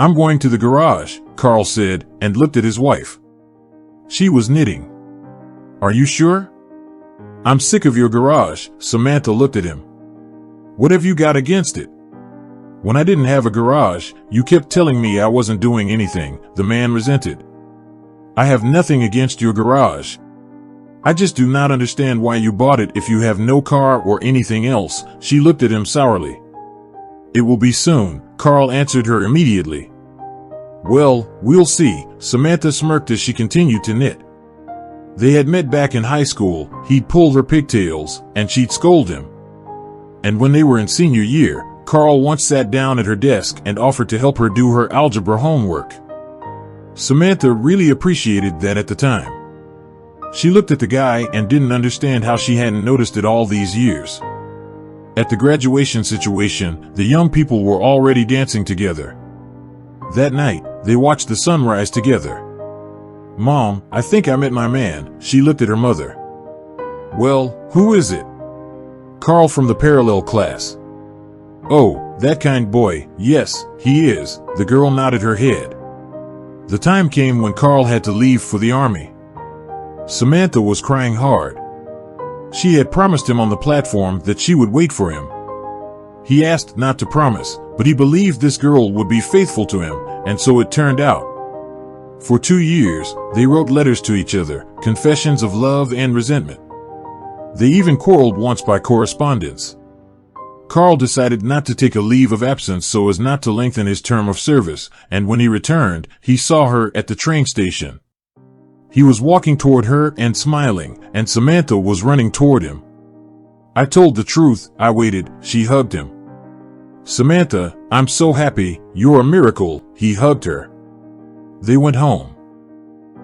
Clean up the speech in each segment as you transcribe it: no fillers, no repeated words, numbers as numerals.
I'm going to the garage, Carl said, and looked at his wife. She was knitting. Are you sure? I'm sick of your garage, Samantha looked at him. What have you got against it? When I didn't have a garage, you kept telling me I wasn't doing anything, the man resented. I have nothing against your garage. I just do not understand why you bought it if you have no car or anything else, she looked at him sourly. It will be soon, Carl answered her immediately. Well, we'll see, Samantha smirked as she continued to knit. They had met back in high school, he'd pull her pigtails, and she'd scold him. And when they were in senior year, Carl once sat down at her desk and offered to help her do her algebra homework. Samantha really appreciated that at the time. She looked at the guy and didn't understand how she hadn't noticed it all these years. At the graduation situation, the young people were already dancing together. That night, they watched the sunrise together. Mom, I think I met my man, she looked at her mother. Well, who is it? Carl from the parallel class. Oh, that kind boy, yes, he is, the girl nodded her head. The time came when Carl had to leave for the army. Samantha was crying hard. She had promised him on the platform that she would wait for him. He asked not to promise, but he believed this girl would be faithful to him, and so it turned out. For 2 years, they wrote letters to each other, confessions of love and resentment. They even quarreled once by correspondence. Carl decided not to take a leave of absence so as not to lengthen his term of service, and when he returned, he saw her at the train station. He was walking toward her and smiling, and Samantha was running toward him. I told the truth, I waited, she hugged him. Samantha, I'm so happy, you're a miracle, he hugged her. They went home.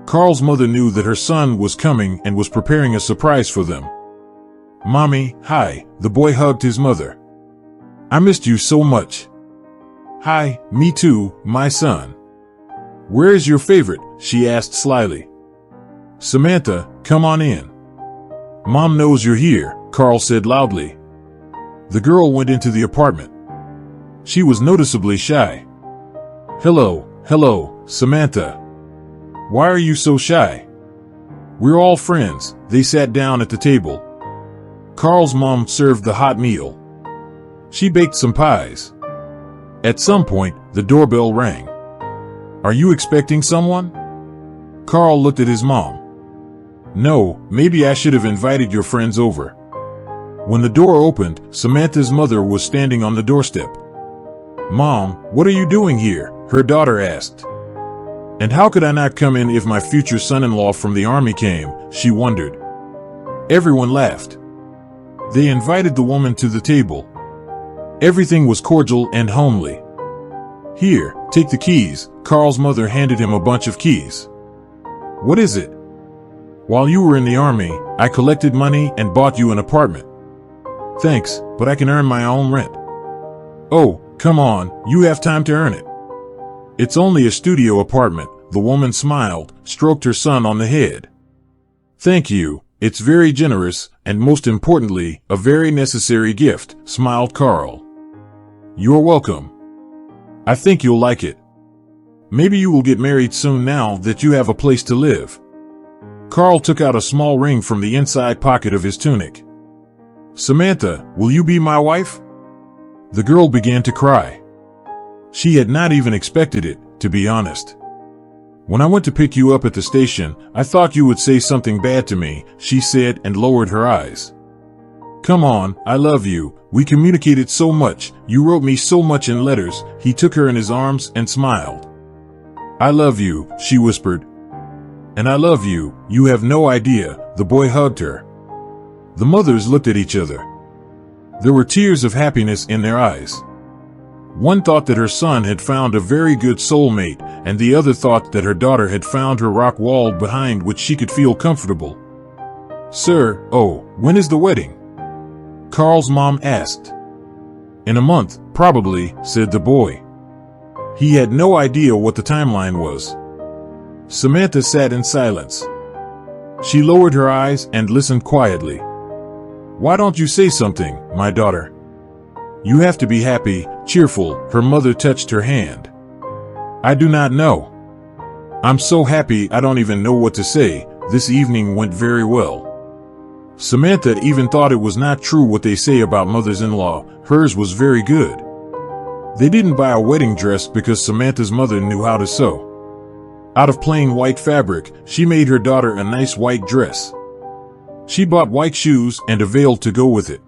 Carl's mother knew that her son was coming and was preparing a surprise for them. Mommy, hi, the boy hugged his mother. I missed you so much. Hi, me too, my son. Where is your favorite? She asked slyly. Samantha, come on in. Mom knows you're here, Carl said loudly. The girl went into the apartment. She was noticeably shy. Hello, Samantha. Why are you so shy? We're all friends. They sat down at the table. Carl's mom served the hot meal. She baked some pies. At some point, the doorbell rang. Are you expecting someone? Carl looked at his mom. No, maybe I should have invited your friends over. When the door opened, Samantha's mother was standing on the doorstep. Mom, what are you doing here? Her daughter asked. And how could I not come in if my future son-in-law from the army came? She wondered. Everyone laughed. They invited the woman to the table. Everything was cordial and homely. Here, take the keys. Carl's mother handed him a bunch of keys. What is it? While you were in the army, I collected money and bought you an apartment. Thanks, but I can earn my own rent. Oh, come on, you have time to earn it. It's only a studio apartment, the woman smiled, stroked her son on the head. Thank you, it's very generous, and most importantly, a very necessary gift, smiled Carl. You're welcome. I think you'll like it. Maybe you will get married soon now that you have a place to live. Carl took out a small ring from the inside pocket of his tunic. Samantha, will you be my wife? The girl began to cry. She had not even expected it, to be honest. When I went to pick you up at the station, I thought you would say something bad to me, she said and lowered her eyes. Come on, I love you. We communicated so much. You wrote me so much in letters. He took her in his arms and smiled. I love you, she whispered. And I love you, you have no idea, the boy hugged her. The mothers looked at each other. There were tears of happiness in their eyes. One thought that her son had found a very good soulmate, and the other thought that her daughter had found her rock wall behind which she could feel comfortable. Sir, when is the wedding? Carl's mom asked. In a month, probably, said the boy. He had no idea what the timeline was. Samantha sat in silence. She lowered her eyes and listened quietly. Why don't you say something, my daughter? You have to be happy, cheerful, her mother touched her hand. I do not know. I'm so happy I don't even know what to say. This evening went very well. Samantha even thought it was not true what they say about mothers-in-law. Hers was very good. They didn't buy a wedding dress because Samantha's mother knew how to sew. Out of plain white fabric, she made her daughter a nice white dress. She bought white shoes and a veil to go with it.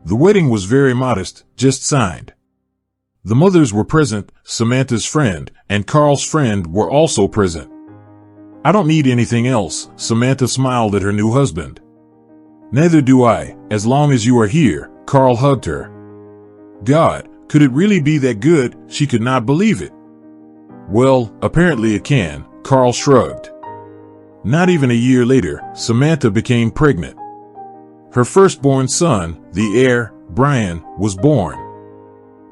The wedding was very modest, just signed. The mothers were present, Samantha's friend and Carl's friend were also present. I don't need anything else, Samantha smiled at her new husband. Neither do I, as long as you are here, Carl hugged her. God, could it really be that good? She could not believe it. Well, apparently it can, Carl shrugged. Not even a year later, Samantha became pregnant. Her firstborn son, the heir, Brian, was born.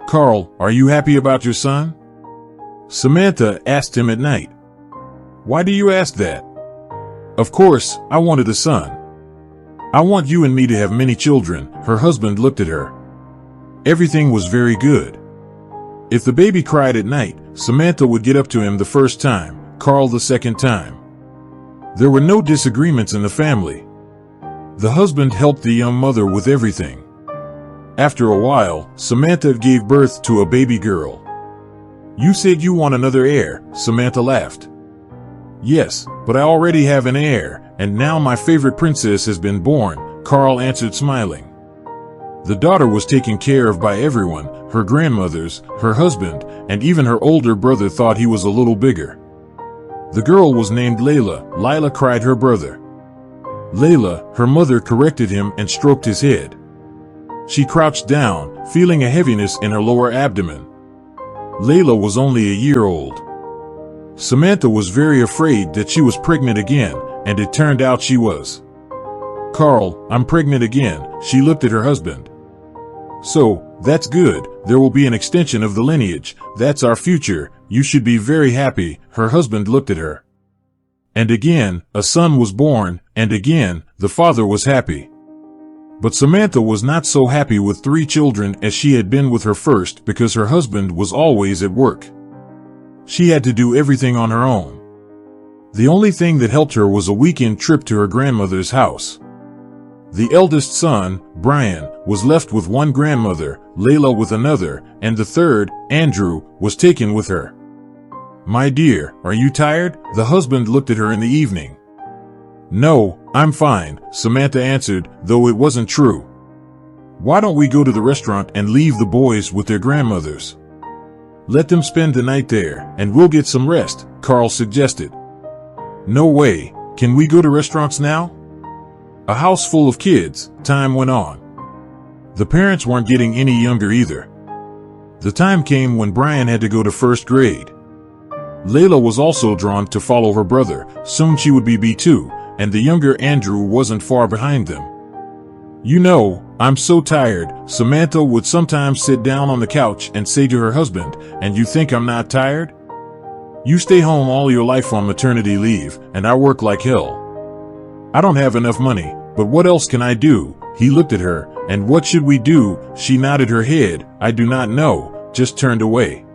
Carl, are you happy about your son? Samantha asked him at night. Why do you ask that? Of course, I wanted a son. I want you and me to have many children. Her husband looked at her. Everything was very good. If the baby cried at night, Samantha would get up to him the first time, Carl the second time. There were no disagreements in the family. The husband helped the young mother with everything. After a while, Samantha gave birth to a baby girl. You said you want another heir, Samantha laughed. Yes, but I already have an heir, and now my favorite princess has been born, Carl answered smiling. The daughter was taken care of by everyone, her grandmothers, her husband, and even her older brother thought he was a little bigger. The girl was named Layla. Lila cried her brother. Layla, her mother corrected him and stroked his head. She crouched down, feeling a heaviness in her lower abdomen. Layla was only a year old. Samantha was very afraid that she was pregnant again, and it turned out she was. Carl, I'm pregnant again, she looked at her husband. So, that's good, there will be an extension of the lineage, that's our future, you should be very happy, her husband looked at her. And again, a son was born, and again, the father was happy. But Samantha was not so happy with 3 children as she had been with her first because her husband was always at work. She had to do everything on her own. The only thing that helped her was a weekend trip to her grandmother's house. The eldest son, Brian, was left with one grandmother, Layla with another, and the third, Andrew, was taken with her. My dear, are you tired? The husband looked at her in the evening. No, I'm fine, Samantha answered, though it wasn't true. Why don't we go to the restaurant and leave the boys with their grandmothers? Let them spend the night there, and we'll get some rest, Carl suggested. No way, can we go to restaurants now? A house full of kids, time went on. The parents weren't getting any younger either. The time came when Brian had to go to first grade. Layla was also drawn to follow her brother, soon she would be B2, and the younger Andrew wasn't far behind them. You know, I'm so tired, Samantha would sometimes sit down on the couch and say to her husband, and you think I'm not tired? You stay home all your life on maternity leave, and I work like hell. I don't have enough money, but what else can I do? He looked at her, and what should we do? She nodded her head, I do not know, just turned away.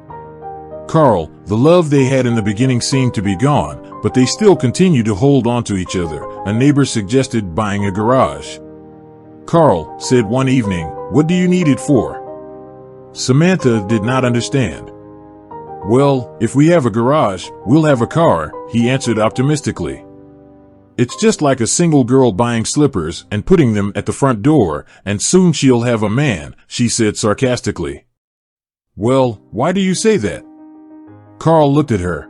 Carl, the love they had in the beginning seemed to be gone, but they still continued to hold on to each other. A neighbor suggested buying a garage. Carl said one evening, what do you need it for? Samantha did not understand. Well, if we have a garage, we'll have a car, he answered optimistically. It's just like a single girl buying slippers and putting them at the front door, and soon she'll have a man, she said sarcastically. Well, why do you say that? Carl looked at her.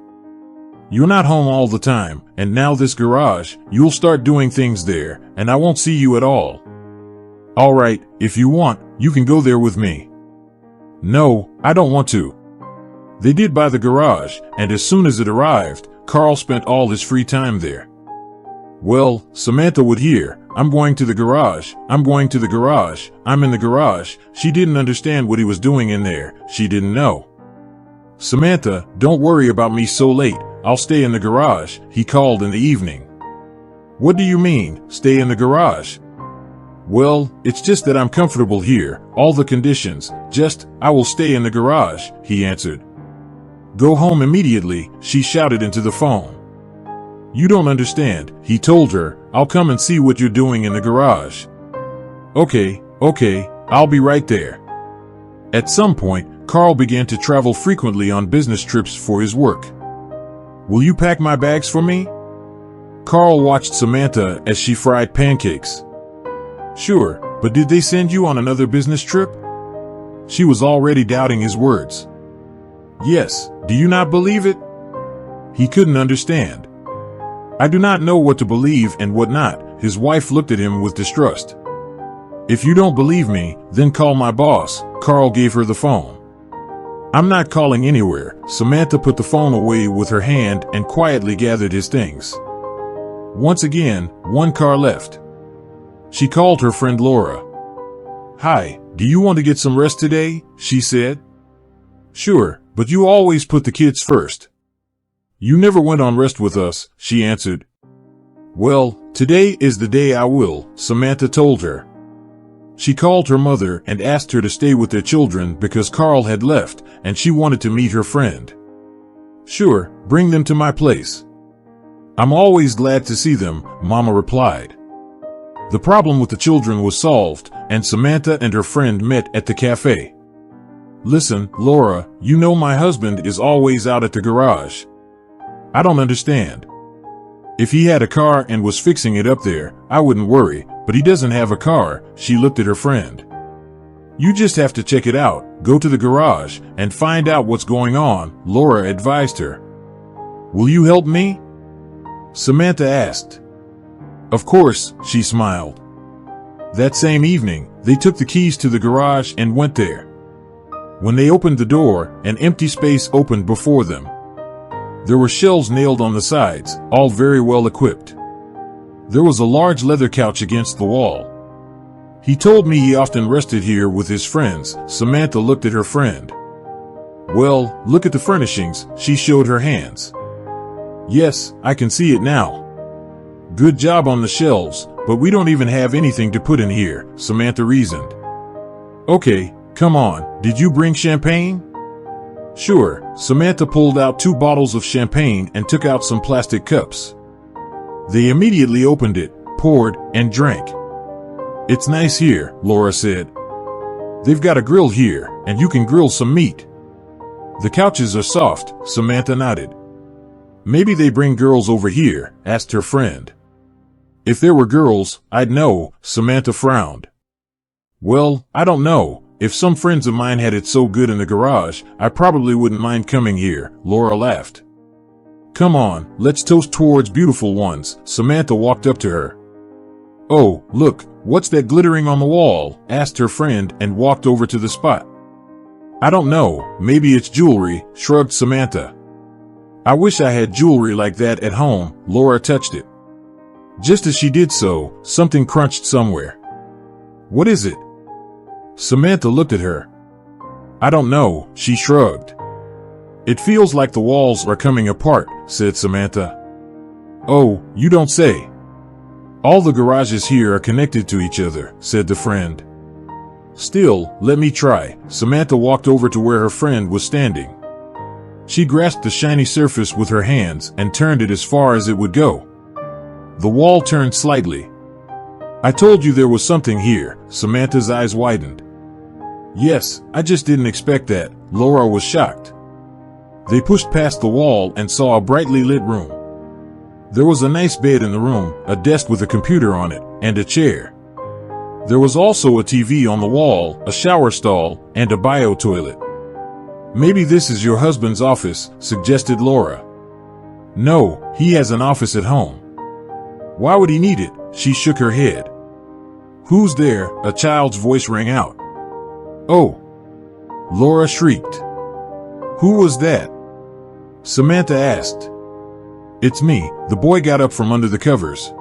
You're not home all the time, and now this garage, you'll start doing things there, and I won't see you at all. All right, if you want, you can go there with me. No, I don't want to. They did buy the garage, and as soon as it arrived, Carl spent all his free time there. Well, Samantha would hear, I'm going to the garage, I'm going to the garage, I'm in the garage. She didn't understand what he was doing in there, she didn't know. Samantha, don't worry about me so late, I'll stay in the garage, he called in the evening. What do you mean, stay in the garage? Well, it's just that I'm comfortable here, all the conditions, I will stay in the garage, he answered. Go home immediately, she shouted into the phone. You don't understand, he told her. I'll come and see what you're doing in the garage. Okay, I'll be right there. At some point, Carl began to travel frequently on business trips for his work. Will you pack my bags for me? Carl watched Samantha as she fried pancakes. Sure, but did they send you on another business trip? She was already doubting his words. Yes, do you not believe it? He couldn't understand. I do not know what to believe and what not. His wife looked at him with distrust. If you don't believe me, then call my boss. Carl gave her the phone. I'm not calling anywhere. Samantha put the phone away with her hand and quietly gathered his things. Once again, one car left. She called her friend Laura. Hi, do you want to get some rest today? She said. Sure, but you always put the kids first. You never went on rest with us, she answered. Well, today is the day I will, Samantha told her. She called her mother and asked her to stay with their children because Carl had left and she wanted to meet her friend. Sure, bring them to my place. I'm always glad to see them, Mama replied. The problem with the children was solved, and Samantha and her friend met at the cafe. Listen, Laura, you know my husband is always out at the garage. I don't understand. If he had a car and was fixing it up there, I wouldn't worry, but he doesn't have a car. She looked at her friend. You just have to check it out, go to the garage, and find out what's going on, Laura advised her. Will you help me? Samantha asked. Of course, she smiled. That same evening, they took the keys to the garage and went there. When they opened the door, an empty space opened before them. There were shelves nailed on the sides, all very well equipped. There was a large leather couch against the wall. He told me he often rested here with his friends. Samantha looked at her friend. Well, look at the furnishings, she showed her hands. Yes, I can see it now. Good job on the shelves, but we don't even have anything to put in here, Samantha reasoned. Okay, come on, did you bring champagne? Sure, Samantha pulled out 2 bottles of champagne and took out some plastic cups. They immediately opened it, poured, and drank. It's nice here, Laura said. They've got a grill here, and you can grill some meat. The couches are soft, Samantha nodded. Maybe they bring girls over here, asked her friend. If there were girls, I'd know, Samantha frowned. Well, I don't know. If some friends of mine had it so good in the garage, I probably wouldn't mind coming here, Laura laughed. Come on, let's toast towards beautiful ones. Samantha walked up to her. Oh, look, what's that glittering on the wall? Asked her friend and walked over to the spot. I don't know, maybe it's jewelry, shrugged Samantha. I wish I had jewelry like that at home. Laura touched it. Just as she did so, something crunched somewhere. What is it? Samantha looked at her. I don't know, she shrugged. It feels like the walls are coming apart, said Samantha. Oh, you don't say. All the garages here are connected to each other, said the friend. Still, let me try. Samantha walked over to where her friend was standing. She grasped the shiny surface with her hands and turned it as far as it would go. The wall turned slightly. I told you there was something here. Samantha's eyes widened. Yes, I just didn't expect that. Laura was shocked. They pushed past the wall and saw a brightly lit room. There was a nice bed in the room, a desk with a computer on it, and a chair. There was also a TV on the wall, a shower stall, and a bio toilet. Maybe this is your husband's office, suggested Laura. No, he has an office at home. Why would he need it? She shook her head. Who's there? A child's voice rang out. Oh! Laura shrieked. Who was that? Samantha asked. It's me. The boy got up from under the covers.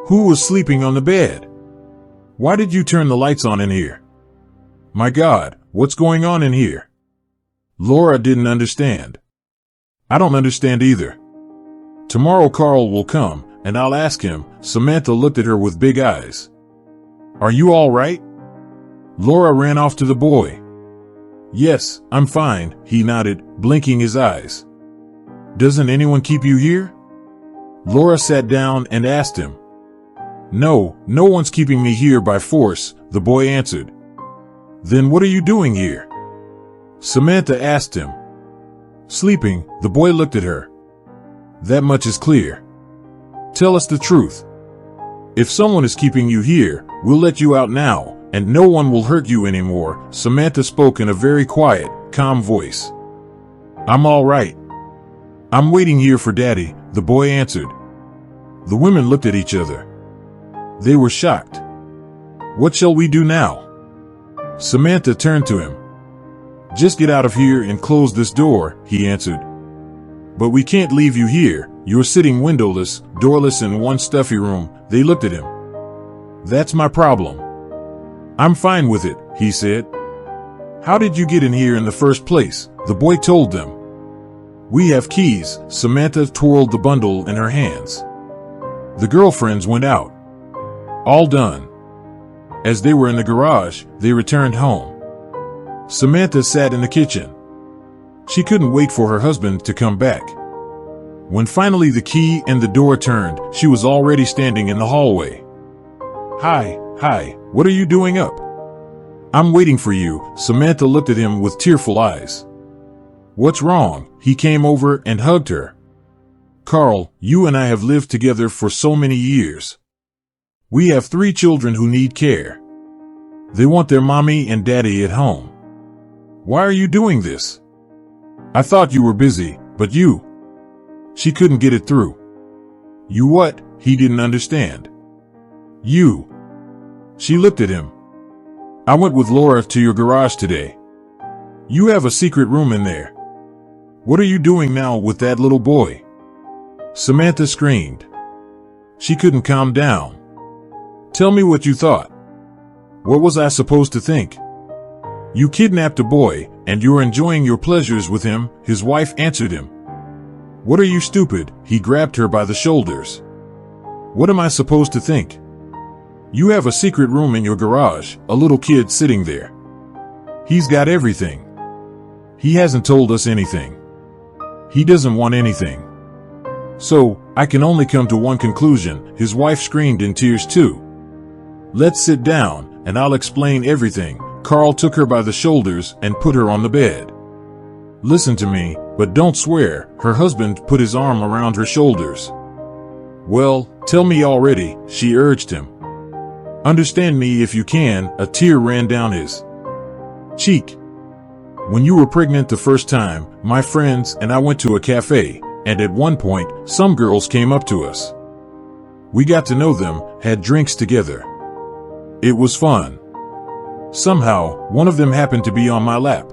Who was sleeping on the bed? Why did you turn the lights on in here? My God, what's going on in here? Laura didn't understand. I don't understand either. Tomorrow Carl will come, and I'll ask him. Samantha looked at her with big eyes. Are you all right? Laura ran off to the boy. Yes, I'm fine, he nodded, blinking his eyes. Doesn't anyone keep you here? Laura sat down and asked him. No, no one's keeping me here by force, the boy answered. Then what are you doing here? Samantha asked him. Sleeping, the boy looked at her. That much is clear. Tell us the truth. If someone is keeping you here, we'll let you out now, and no one will hurt you anymore, Samantha spoke in a very quiet, calm voice. I'm all right. I'm waiting here for Daddy, the boy answered. The women looked at each other. They were shocked. What shall we do now? Samantha turned to him. Just get out of here and close this door, he answered. But we can't leave you here. You're sitting windowless, doorless in one stuffy room. They looked at him. That's my problem. I'm fine with it, he said. How did you get in here in the first place? The boy told them. We have keys. Samantha twirled the bundle in her hands. The girlfriends went out. All done. As they were in the garage, they returned home. Samantha sat in the kitchen. She couldn't wait for her husband to come back. When finally the key and the door turned, she was already standing in the hallway. Hi, what are you doing up? I'm waiting for you. Samantha looked at him with tearful eyes. What's wrong? He came over and hugged her. Carl, you and I have lived together for so many years. We have 3 children who need care. They want their mommy and daddy at home. Why are you doing this? I thought you were busy, but you... She couldn't get it through. You what? He didn't understand. You. She looked at him. I went with Laura to your garage today. You have a secret room in there. What are you doing now with that little boy? Samantha screamed. She couldn't calm down. Tell me what you thought. What was I supposed to think? You kidnapped a boy, and you're enjoying your pleasures with him, his wife answered him. What are you, stupid? He grabbed her by the shoulders. What am I supposed to think? You have a secret room in your garage, a little kid sitting there. He's got everything. He hasn't told us anything. He doesn't want anything. So, I can only come to one conclusion, his wife screamed in tears too. Let's sit down, and I'll explain everything. Carl took her by the shoulders and put her on the bed. Listen to me, but don't swear. Her husband put his arm around her shoulders. Well, tell me already, she urged him. Understand me if you can. A tear ran down his cheek. When you were pregnant the first time, my friends and I went to a cafe, and at one point, some girls came up to us. We got to know them, had drinks together. It was fun. Somehow, one of them happened to be on my lap.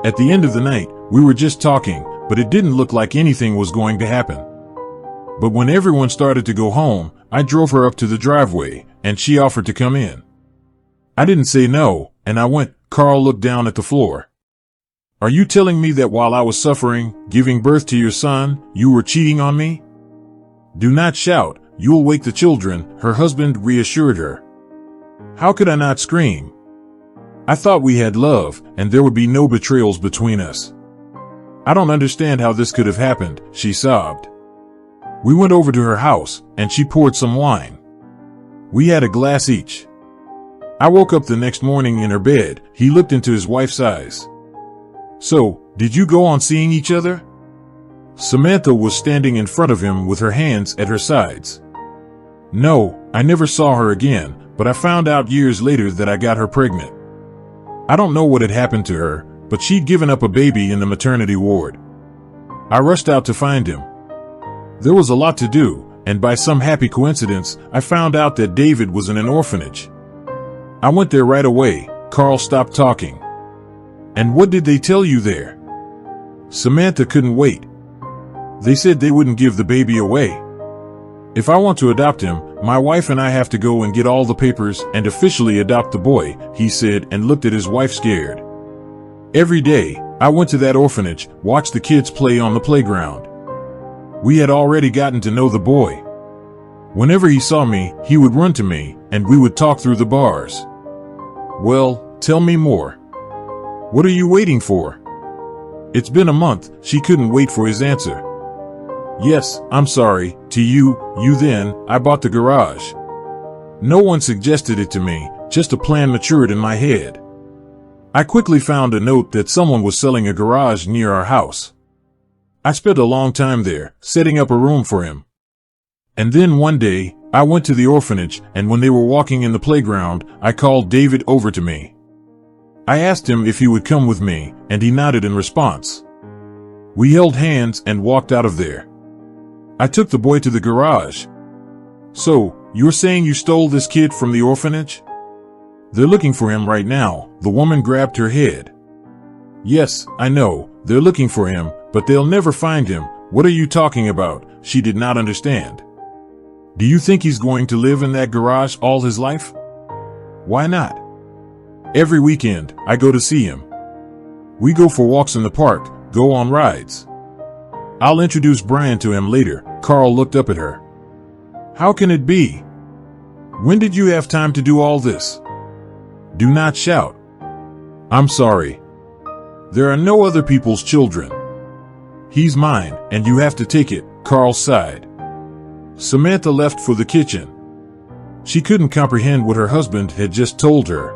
At the end of the night, we were just talking, but it didn't look like anything was going to happen. But when everyone started to go home, I drove her up to the driveway, and she offered to come in. I didn't say no, and I went. Carl looked down at the floor. Are you telling me that while I was suffering, giving birth to your son, you were cheating on me? Do not shout, you'll wake the children, her husband reassured her. How could I not scream? I thought we had love, and there would be no betrayals between us. I don't understand how this could have happened, she sobbed. We went over to her house, and she poured some wine. We had a glass each. I woke up the next morning in her bed. He looked into his wife's eyes. So, did you go on seeing each other? Samantha was standing in front of him with her hands at her sides. No, I never saw her again, but I found out years later that I got her pregnant. I don't know what had happened to her, but she'd given up a baby in the maternity ward. I rushed out to find him. There was a lot to do, and by some happy coincidence, I found out that David was in an orphanage. I went there right away. Carl stopped talking. And what did they tell you there? Samantha couldn't wait. They said they wouldn't give the baby away. If I want to adopt him, my wife and I have to go and get all the papers and officially adopt the boy, he said and looked at his wife scared. Every day, I went to that orphanage, watched the kids play on the playground. We had already gotten to know the boy. Whenever he saw me, he would run to me, and we would talk through the bars. Well, tell me more. What are you waiting for? It's been a month. She couldn't wait for his answer. Yes, I'm sorry, to you then, I bought the garage. No one suggested it to me, just a plan matured in my head. I quickly found a note that someone was selling a garage near our house. I spent a long time there, setting up a room for him. And then one day, I went to the orphanage, and when they were walking in the playground, I called David over to me. I asked him if he would come with me, and he nodded in response. We held hands and walked out of there. I took the boy to the garage. So, you're saying you stole this kid from the orphanage? They're looking for him right now. The woman grabbed her head. Yes, I know, they're looking for him, but they'll never find him. What are you talking about? She did not understand. Do you think he's going to live in that garage all his life? Why not? Every weekend, I go to see him. We go for walks in the park, go on rides. I'll introduce Brian to him later. Carl looked up at her. How can it be? When did you have time to do all this? Do not shout. I'm sorry. There are no other people's children. He's mine, and you have to take it, Carl sighed. Samantha left for the kitchen. She couldn't comprehend what her husband had just told her.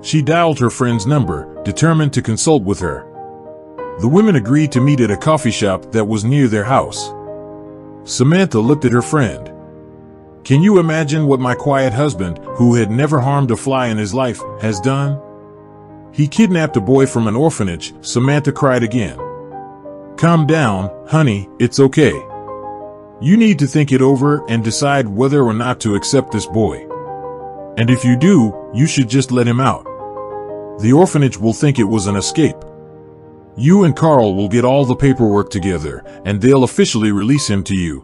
She dialed her friend's number, determined to consult with her. The women agreed to meet at a coffee shop that was near their house. Samantha looked at her friend. Can you imagine what my quiet husband, who had never harmed a fly in his life, has done? He kidnapped a boy from an orphanage. Samantha cried again. Calm down, honey, it's okay. You need to think it over and decide whether or not to accept this boy. And if you do, you should just let him out. The orphanage will think it was an escape. You and Carl will get all the paperwork together, and they'll officially release him to you.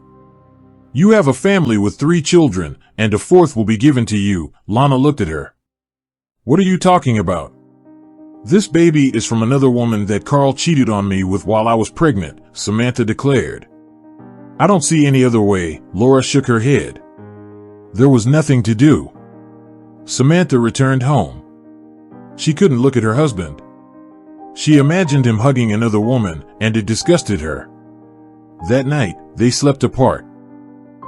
You have a family with 3 children, and a 4th will be given to you. Lana looked at her. What are you talking about? This baby is from another woman that Carl cheated on me with while I was pregnant, Samantha declared. I don't see any other way. Laura shook her head. There was nothing to do. Samantha returned home. She couldn't look at her husband. She imagined him hugging another woman, and it disgusted her. That night, they slept apart.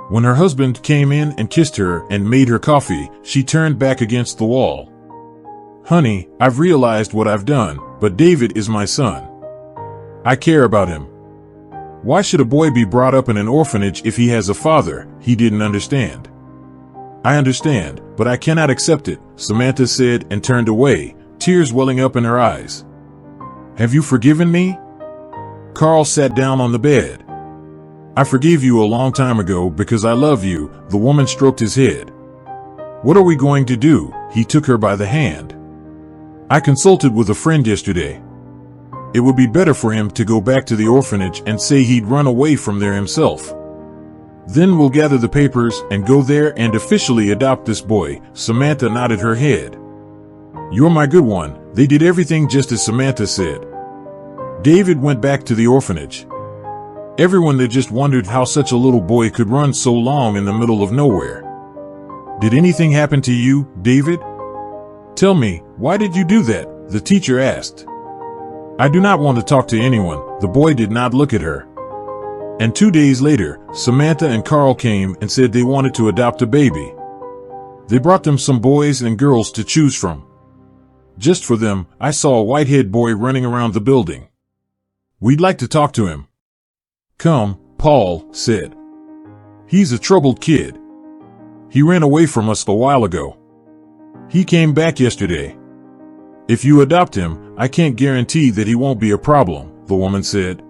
When her husband came in and kissed her and made her coffee, she turned back against the wall. Honey, I've realized what I've done, but David is my son. I care about him. Why should a boy be brought up in an orphanage if he has a father? He didn't understand. I understand, but I cannot accept it, Samantha said and turned away, tears welling up in her eyes. Have you forgiven me? Carl sat down on the bed. I forgave you a long time ago because I love you. The woman stroked his head. What are we going to do? He took her by the hand. I consulted with a friend yesterday. It would be better for him to go back to the orphanage and say he'd run away from there himself. Then we'll gather the papers and go there and officially adopt this boy. Samantha nodded her head. You're my good one. They did everything just as Samantha said. David went back to the orphanage. Everyone there just wondered how such a little boy could run so long in the middle of nowhere. Did anything happen to you, David? Tell me, why did you do that? The teacher asked. I do not want to talk to anyone. The boy did not look at her. And 2 days later, Samantha and Carl came and said they wanted to adopt a baby. They brought them some boys and girls to choose from. Just for them, I saw a white-haired boy running around the building. We'd like to talk to him. Come, Paul said. He's a troubled kid. He ran away from us a while ago. He came back yesterday. If you adopt him, I can't guarantee that he won't be a problem, the woman said.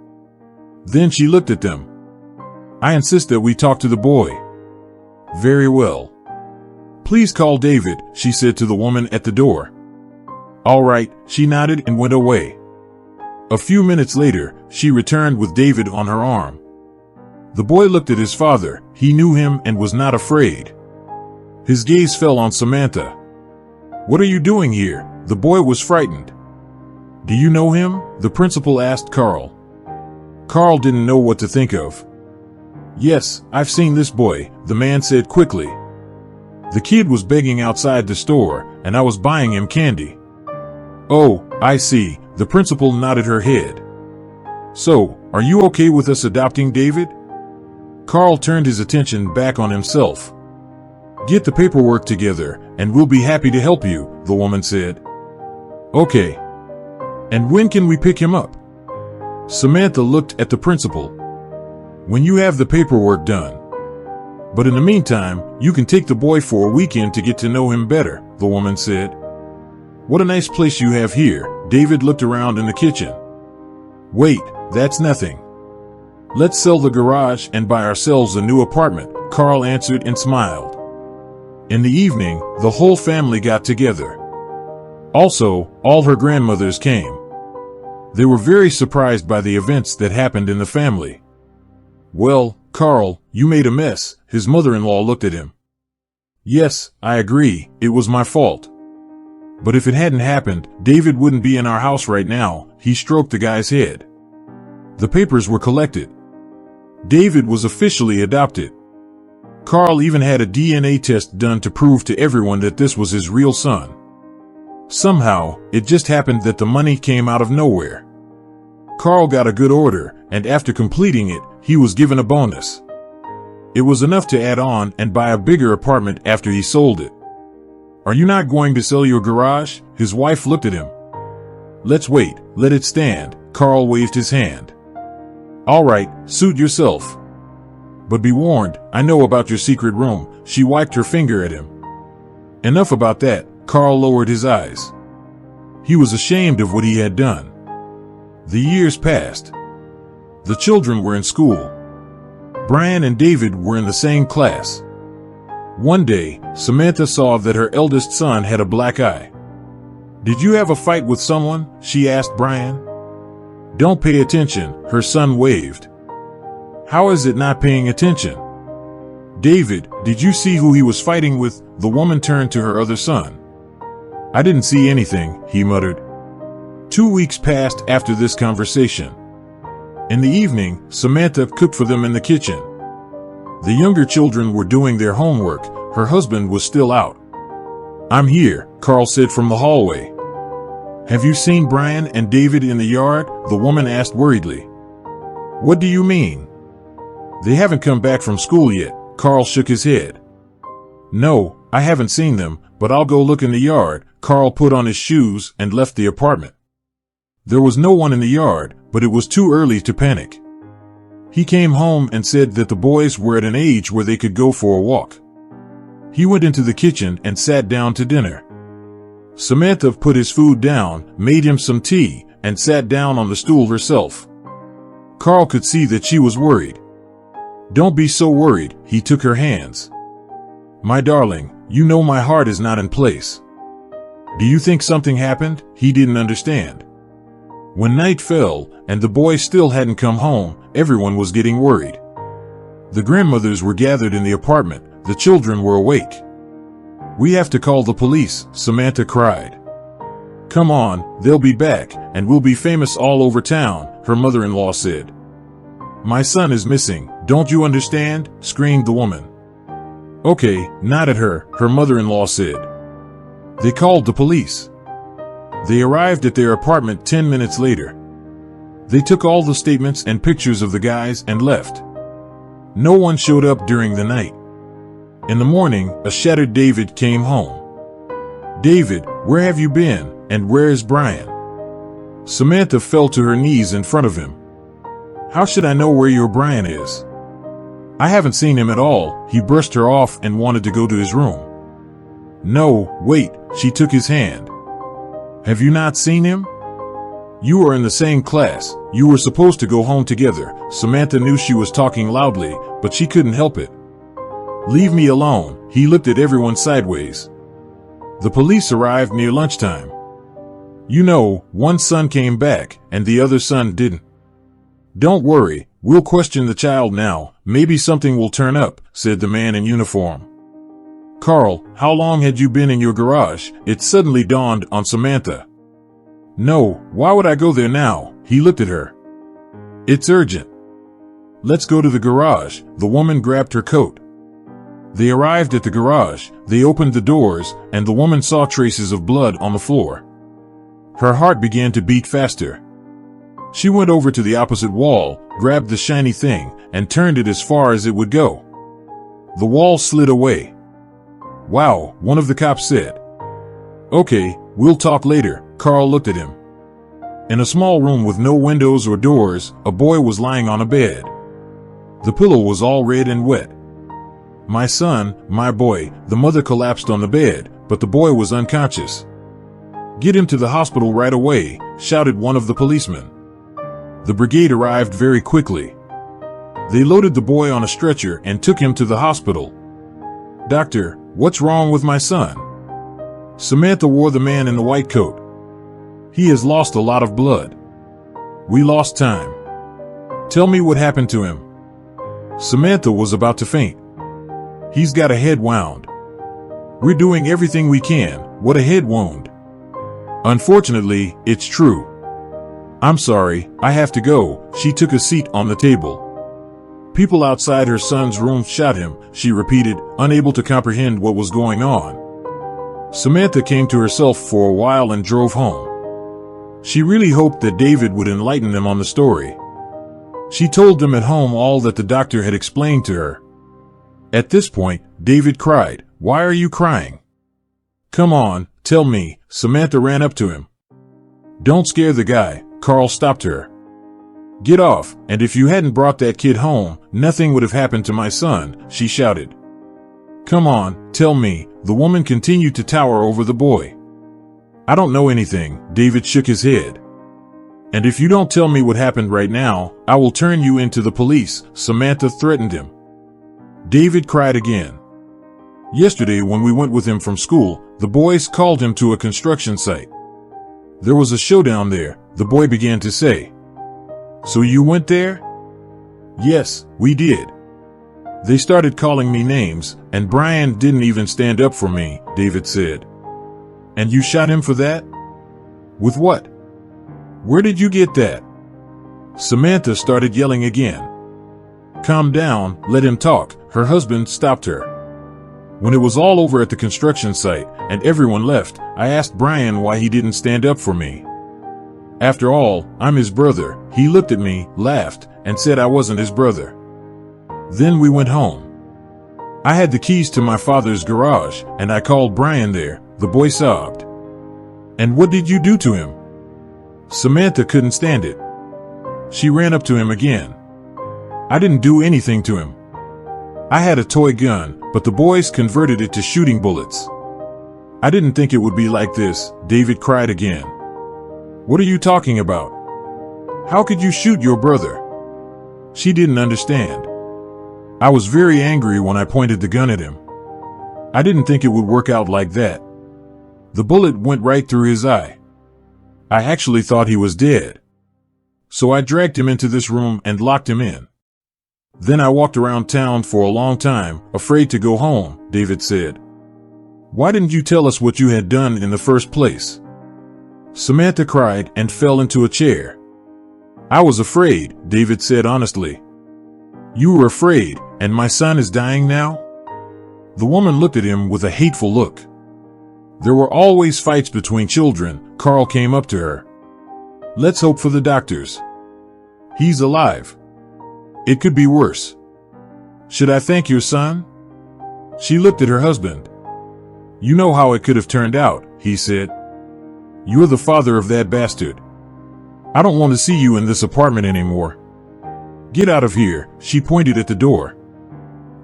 Then she looked at them. I insist that we talk to the boy. Very well. Please call David, she said to the woman at the door. All right, she nodded and went away. A few minutes later, she returned with David on her arm. The boy looked at his father. He knew him and was not afraid. His gaze fell on Samantha. What are you doing here? The boy was frightened. Do you know him? The principal asked Carl. Carl didn't know what to think of. Yes, I've seen this boy, the man said quickly. The kid was begging outside the store, and I was buying him candy. Oh, I see, the principal nodded her head. So, are you okay with us adopting David? Carl turned his attention back on himself. Get the paperwork together, and we'll be happy to help you, the woman said. Okay. And when can we pick him up? Samantha looked at the principal. When you have the paperwork done. But in the meantime, you can take the boy for a weekend to get to know him better, the woman said. What a nice place you have here. David looked around in the kitchen. Wait, that's nothing. Let's sell the garage and buy ourselves a new apartment, Carl answered and smiled. In the evening, the whole family got together. Also, all her grandmothers came. They were very surprised by the events that happened in the family. Well, Carl, you made a mess, his mother-in-law looked at him. Yes, I agree, it was my fault. But if it hadn't happened, David wouldn't be in our house right now, he stroked the guy's head. The papers were collected. David was officially adopted. Carl even had a DNA test done to prove to everyone that this was his real son. Somehow, it just happened that the money came out of nowhere. Carl got a good order, and after completing it, he was given a bonus. It was enough to add on and buy a bigger apartment after he sold it. Are you not going to sell your garage? His wife looked at him. Let's wait, let it stand, Carl waved his hand. All right, suit yourself. But be warned, I know about your secret room, she wiped her finger at him. Enough about that, Carl lowered his eyes. He was ashamed of what he had done. The years passed. The children were in school. Brian and David were in the same class. One day, Samantha saw that her eldest son had a black eye. Did you have a fight with someone? She asked Brian. Don't pay attention, her son waved. How is it not paying attention? David, did you see who he was fighting with? The woman turned to her other son. I didn't see anything, he muttered. 2 weeks passed after this conversation. In the evening, Samantha cooked for them in the kitchen. The younger children were doing their homework. Her husband was still out. I'm here, Carl said from the hallway. Have you seen Brian and David in the yard? The woman asked worriedly. What do you mean? They haven't come back from school yet, Carl shook his head. No, I haven't seen them, but I'll go look in the yard. Carl put on his shoes and left the apartment. There was no one in the yard, but it was too early to panic. He came home and said that the boys were at an age where they could go for a walk. He went into the kitchen and sat down to dinner. Samantha put his food down, made him some tea, and sat down on the stool herself. Carl could see that she was worried. Don't be so worried, he took her hands. My darling, you know my heart is not in place. Do you think something happened? He didn't understand. When night fell, and the boys still hadn't come home, everyone was getting worried. The grandmothers were gathered in the apartment, the children were awake. We have to call the police, Samantha cried. Come on, they'll be back, and we'll be famous all over town, her mother-in-law said. My son is missing, don't you understand? Screamed the woman. Okay, not at her, her mother-in-law said. They called the police. They arrived at their apartment 10 minutes later. They took all the statements and pictures of the guys and left. No one showed up during the night. In the morning, a shattered David came home. David, where have you been, and where is Brian? Samantha fell to her knees in front of him. How should I know where your Brian is? I haven't seen him at all. He brushed her off and wanted to go to his room. No, wait, she took his hand. Have you not seen him? You are in the same class. You were supposed to go home together. Samantha knew she was talking loudly, but she couldn't help it. Leave me alone. He looked at everyone sideways. The police arrived near lunchtime. You know, one son came back, and the other son didn't. Don't worry, we'll question the child now. Maybe something will turn up, said the man in uniform. Carl, how long had you been in your garage? It suddenly dawned on Samantha. No, why would I go there now? He looked at her. It's urgent. Let's go to the garage. The woman grabbed her coat. They arrived at the garage. They opened the doors, and the woman saw traces of blood on the floor. Her heart began to beat faster. She went over to the opposite wall, grabbed the shiny thing, and turned it as far as it would go. The wall slid away. "Wow," one of the cops said. "Okay, we'll talk later." Carl looked at him. In a small room with no windows or doors, a boy was lying on a bed. The pillow was all red and wet. "My son, my boy," the mother collapsed on the bed, but the boy was unconscious. "Get him to the hospital right away," shouted one of the policemen. The brigade arrived very quickly. They loaded the boy on a stretcher and took him to the hospital. "Doctor, what's wrong with my son?" Samantha wore the man in the white coat. "He has lost a lot of blood. We lost time. Tell me what happened to him." Samantha was about to faint. "He's got a head wound. We're doing everything we can." "What a head wound." "Unfortunately, it's true." "I'm sorry, I have to go." She took a seat on the table. "People outside her son's room shot him," she repeated, unable to comprehend what was going on. Samantha came to herself for a while and drove home. She really hoped that David would enlighten them on the story. She told them at home all that the doctor had explained to her. At this point, David cried. "Why are you crying?" "Come on, tell me." Samantha ran up to him. "Don't scare the guy," Carl stopped her. "Get off, and if you hadn't brought that kid home, nothing would have happened to my son," she shouted. "Come on, tell me." The woman continued to tower over the boy. "I don't know anything." David shook his head. "And if you don't tell me what happened right now, I will turn you into the police," Samantha threatened him. David cried again. "Yesterday when we went with him from school, the boys called him to a construction site. There was a showdown there," the boy began to say. "So you went there?" "Yes, we did. They started calling me names, and Brian didn't even stand up for me," David said. "And you shot him for that?" "With what? Where did you get that?" Samantha started yelling again. "Calm down, let him talk," her husband stopped her. "When it was all over at the construction site, and everyone left, I asked Brian why he didn't stand up for me. After all, I'm his brother." He looked at me, laughed, and said I wasn't his brother. Then we went home. I had the keys to my father's garage, and I called Brian there, the boy sobbed. "And what did you do to him?" Samantha couldn't stand it. She ran up to him again. "I didn't do anything to him. I had a toy gun, but the boys converted it to shooting bullets. I didn't think it would be like this." David cried again. "What are you talking about? How could you shoot your brother?" She didn't understand. "I was very angry when I pointed the gun at him. I didn't think it would work out like that. The bullet went right through his eye. I actually thought he was dead. So I dragged him into this room and locked him in. Then I walked around town for a long time, afraid to go home," David said. "Why didn't you tell us what you had done in the first place?" Samantha cried and fell into a chair. "I was afraid," David said honestly. "You were afraid, and my son is dying now?" The woman looked at him with a hateful look. "There were always fights between children." Carl came up to her. "Let's hope for the doctors. He's alive. It could be worse. Should I thank your son?" She looked at her husband. "You know how it could have turned out," he said. "You're the father of that bastard. I don't want to see you in this apartment anymore. Get out of here." She pointed at the door.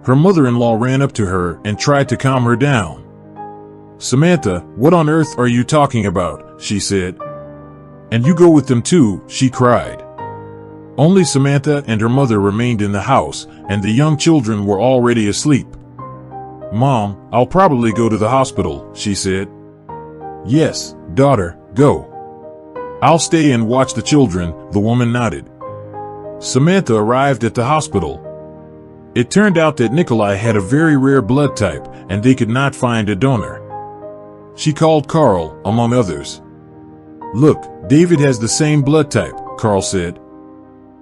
Her mother-in-law ran up to her and tried to calm her down. "Samantha, what on earth are you talking about?" she said. "And you go with them too," she cried. Only Samantha and her mother remained in the house, and the young children were already asleep. "Mom, I'll probably go to the hospital," she said. "Yes, daughter, go. I'll stay and watch the children," the woman nodded. Samantha arrived at the hospital. It turned out that Nikolai had a very rare blood type, and they could not find a donor. She called Carl, among others. "Look, David has the same blood type," Carl said.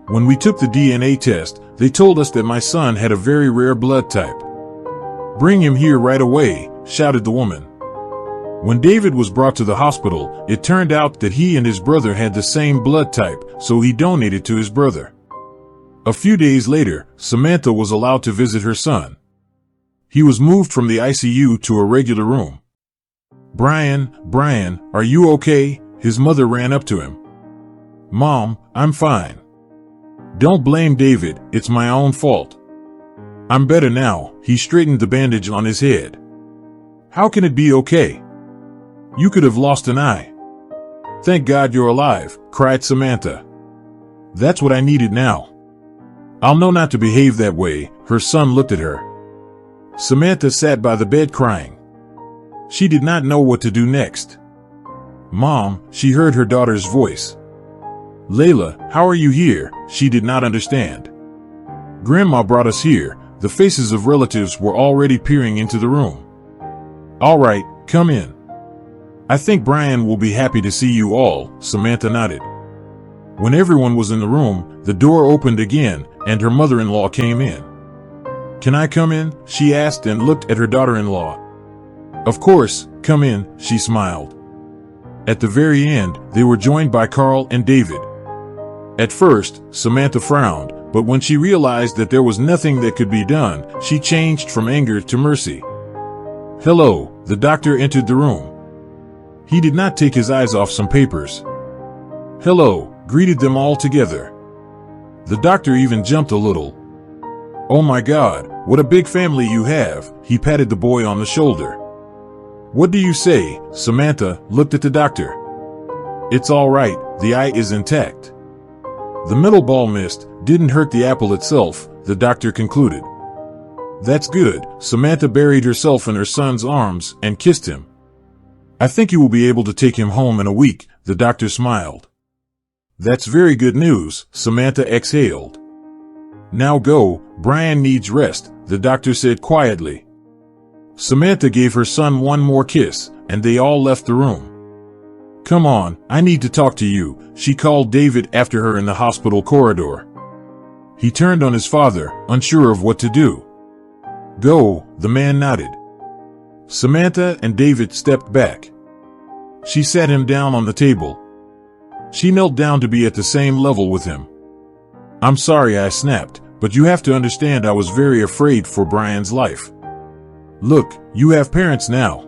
"When we took the DNA test, they told us that my son had a very rare blood type." "Bring him here right away," shouted the woman. When David was brought to the hospital, it turned out that he and his brother had the same blood type, so he donated to his brother. A few days later, Samantha was allowed to visit her son. He was moved from the ICU to a regular room. Brian, are you okay? His mother ran up to him. Mom, I'm fine. Don't blame David, it's my own fault. I'm better now. He straightened the bandage on his head. How can it be okay? You could have lost an eye. Thank God you're alive, cried Samantha. That's what I needed now. I'll know not to behave that way. Her son looked at her. Samantha sat by the bed crying. She did not know what to do next. Mom, she heard her daughter's voice. Layla, how are you here? She did not understand. Grandma brought us here. The faces of relatives were already peering into the room. All right, come in. I think Brian will be happy to see you all, Samantha nodded. When everyone was in the room, the door opened again, and her mother-in-law came in. Can I come in? She asked and looked at her daughter-in-law. Of course, come in, she smiled. At the very end, they were joined by Carl and David. At first, Samantha frowned, but when she realized that there was nothing that could be done, she changed from anger to mercy. Hello, the doctor entered the room. He did not take his eyes off some papers. Hello, greeted them all together. The doctor even jumped a little. Oh my God, what a big family you have, he patted the boy on the shoulder. What do you say? Samantha looked at the doctor. It's all right, the eye is intact. The metal ball missed, didn't hurt the apple itself, the doctor concluded. That's good. Samantha buried herself in her son's arms and kissed him. I think you will be able to take him home in a week, the doctor smiled. That's very good news, Samantha exhaled. Now go, Brian needs rest, the doctor said quietly. Samantha gave her son one more kiss, and they all left the room. Come on, I need to talk to you, she called David after her in the hospital corridor. He turned on his father, unsure of what to do. Go, the man nodded. Samantha and David stepped back. She sat him down on the table. She knelt down to be at the same level with him. I'm sorry I snapped, but you have to understand I was very afraid for Brian's life. Look, you have parents now.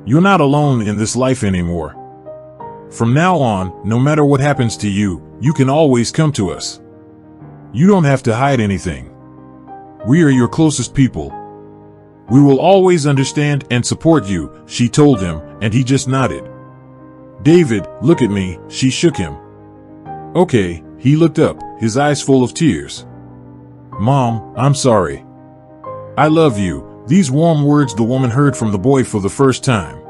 You're not alone in this life anymore. From now on, no matter what happens to you, you can always come to us. You don't have to hide anything. We are your closest people. We will always understand and support you, she told him, and he just nodded. David, look at me, she shook him. Okay, he looked up, his eyes full of tears. Mom, I'm sorry. I love you, these warm words the woman heard from the boy for the first time.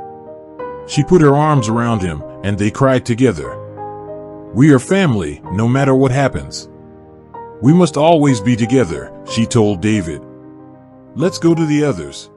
She put her arms around him, and they cried together. We are family, no matter what happens. We must always be together, she told David. Let's go to the others.